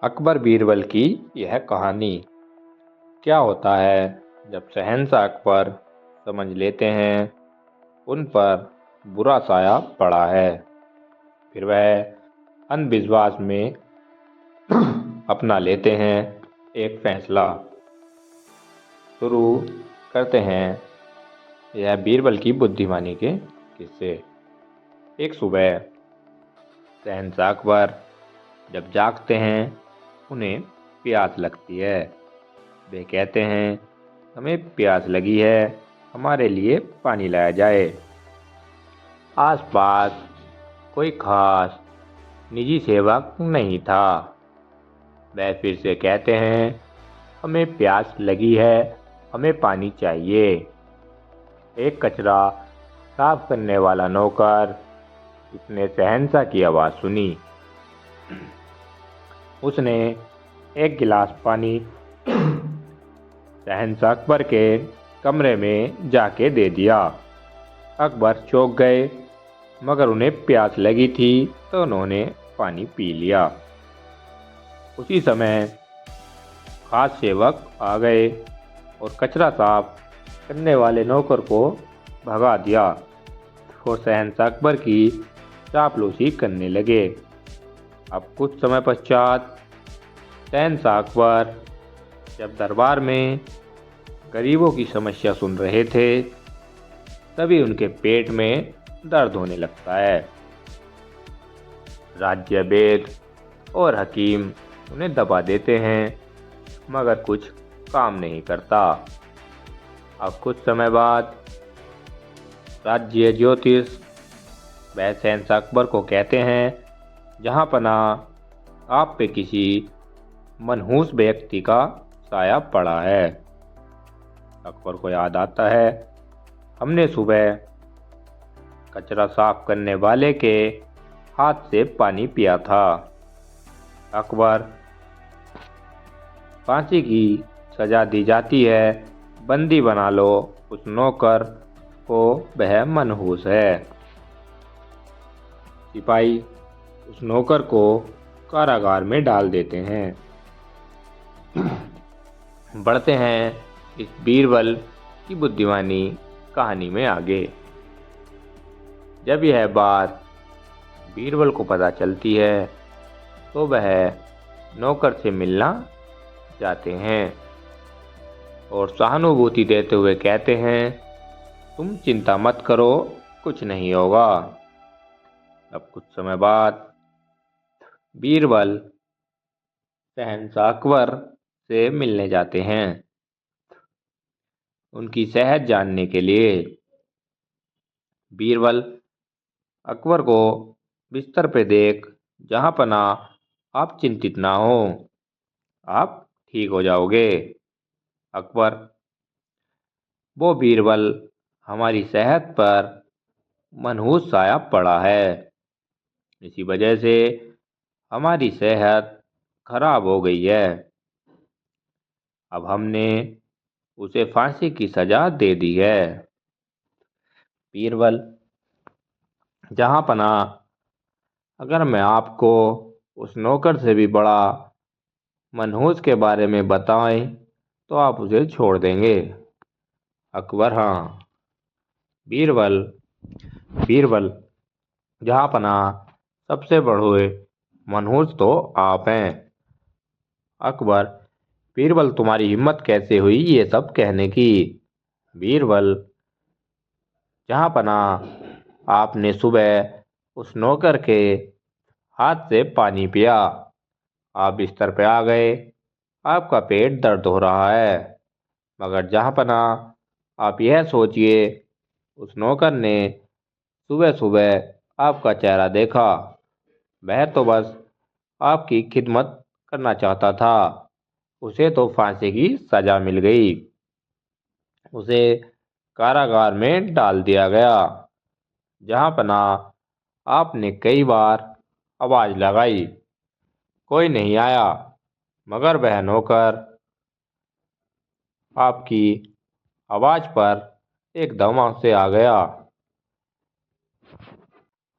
अकबर बीरबल की यह कहानी। क्या होता है जब शहंशाह अकबर समझ लेते हैं उन पर बुरा साया पड़ा है, फिर वह अंधविश्वास में अपना लेते हैं एक फैसला। शुरू करते हैं यह बीरबल की बुद्धिमानी के किस्से। एक सुबह शहंशाह अकबर जब जागते हैं उन्हें प्यास लगती है। वे कहते हैं, हमें प्यास लगी है, हमारे लिए पानी लाया जाए। आसपास कोई खास निजी सेवक नहीं था। वह फिर से कहते हैं, हमें प्यास लगी है, हमें पानी चाहिए। एक कचरा साफ करने वाला नौकर उसने शहंशाह की आवाज़ सुनी। उसने एक गिलास पानी शहंशाह अकबर के कमरे में जाके दे दिया। अकबर चौंक गए, मगर उन्हें प्यास लगी थी तो उन्होंने पानी पी लिया। उसी समय खास सेवक आ गए और कचरा साफ करने वाले नौकर को भगा दिया। वो शहंशाह अकबर की चापलूसी करने लगे। अब कुछ समय पश्चात शहंशाह अकबर जब दरबार में गरीबों की समस्या सुन रहे थे, तभी उनके पेट में दर्द होने लगता है। राज्य वैद्य और हकीम उन्हें दबा देते हैं, मगर कुछ काम नहीं करता। अब कुछ समय बाद राज्य ज्योतिष वह शहंशाह अकबर को कहते हैं, जहाँ पनाह आप पे किसी मनहूस व्यक्ति का साया पड़ा है। अकबर को याद आता है, हमने सुबह कचरा साफ करने वाले के हाथ से पानी पिया था। अकबर, फांसी की सजा दी जाती है, बंदी बना लो उस नौकर को, वह मनहूस है। सिपाही उस नौकर को कारागार में डाल देते हैं। बढ़ते हैं इस बीरबल की बुद्धिमानी कहानी में आगे। जब यह बात बीरबल को पता चलती है तो वह नौकर से मिलना जाते हैं और सहानुभूति देते हुए कहते हैं, तुम चिंता मत करो, कुछ नहीं होगा। अब कुछ समय बाद बीरबल शहंशाह अकबर से मिलने जाते हैं, उनकी सेहत जानने के लिए। बीरबल अकबर को बिस्तर पे देख जहाँ पनाह आप चिंतित ना हो, आप ठीक हो जाओगे। अकबर, वो बीरबल, हमारी सेहत पर मनहूस साया पड़ा है, इसी वजह से हमारी सेहत खराब हो गई है। अब हमने उसे फांसी की सजा दे दी है। बीरबल, जहाँ पनाह अगर मैं आपको उस नौकर से भी बड़ा मनहूस के बारे में बताएं तो आप उसे छोड़ देंगे। अकबर, हाँ। बीरबल, बीरबल, जहाँ पनाह सबसे बड़े मनहूस तो आप हैं। अकबर, बीरबल, तुम्हारी हिम्मत कैसे हुई ये सब कहने की। बीरबल, जहाँ पनाह आपने सुबह उस नौकर के हाथ से पानी पिया, आप बिस्तर पे आ गए, आपका पेट दर्द हो रहा है, मगर जहाँ पनाह आप यह सोचिए, उस नौकर ने सुबह सुबह आपका चेहरा देखा, वह तो बस आपकी खिदमत करना चाहता था, उसे तो फांसी की सजा मिल गई, उसे कारागार में डाल दिया गया। जहाँ पनाह आपने कई बार आवाज़ लगाई, कोई नहीं आया, मगर वह नौकर आपकी आवाज़ पर एकदम से आ गया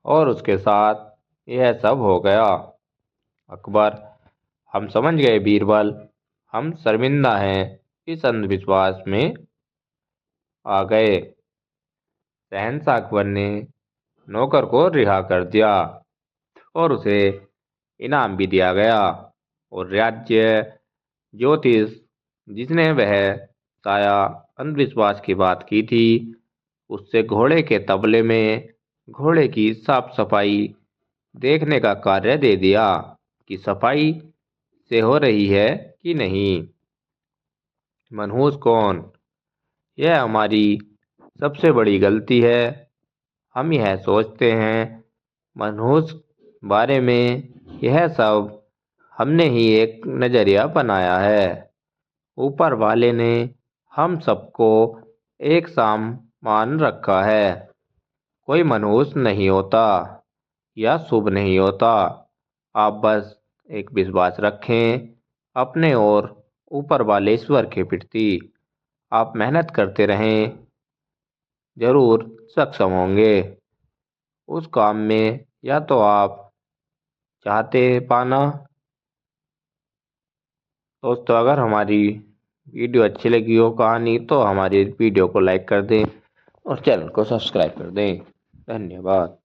और उसके साथ यह सब हो गया। अकबर, हम समझ गए बीरबल, हम शर्मिंदा हैं इस अंधविश्वास में आ गए। शहंशाह अकबर ने नौकर को रिहा कर दिया और उसे इनाम भी दिया गया। और राज्य ज्योतिष जिसने वह साया अंधविश्वास की बात की थी, उससे घोड़े के तबले में घोड़े की साफ सफाई देखने का कार्य दे दिया कि सफाई से हो रही है कि नहीं। मनहूस कौन? यह हमारी सबसे बड़ी गलती है। हम यह सोचते हैं मनहूस बारे में यह सब हमने ही एक नजरिया बनाया है। ऊपर वाले ने हम सबको एक समान रखा है। कोई मनहूस नहीं होता या शुभ नहीं होता। आप बस एक विश्वास रखें अपने और ऊपर वाले ईश्वर के प्रति। आप मेहनत करते रहें, जरूर सक्षम होंगे उस काम में या तो आप चाहते पाना। दोस्तों, अगर हमारी वीडियो अच्छी लगी हो कहानी, तो हमारी वीडियो को लाइक कर दें और चैनल को सब्सक्राइब कर दें। धन्यवाद।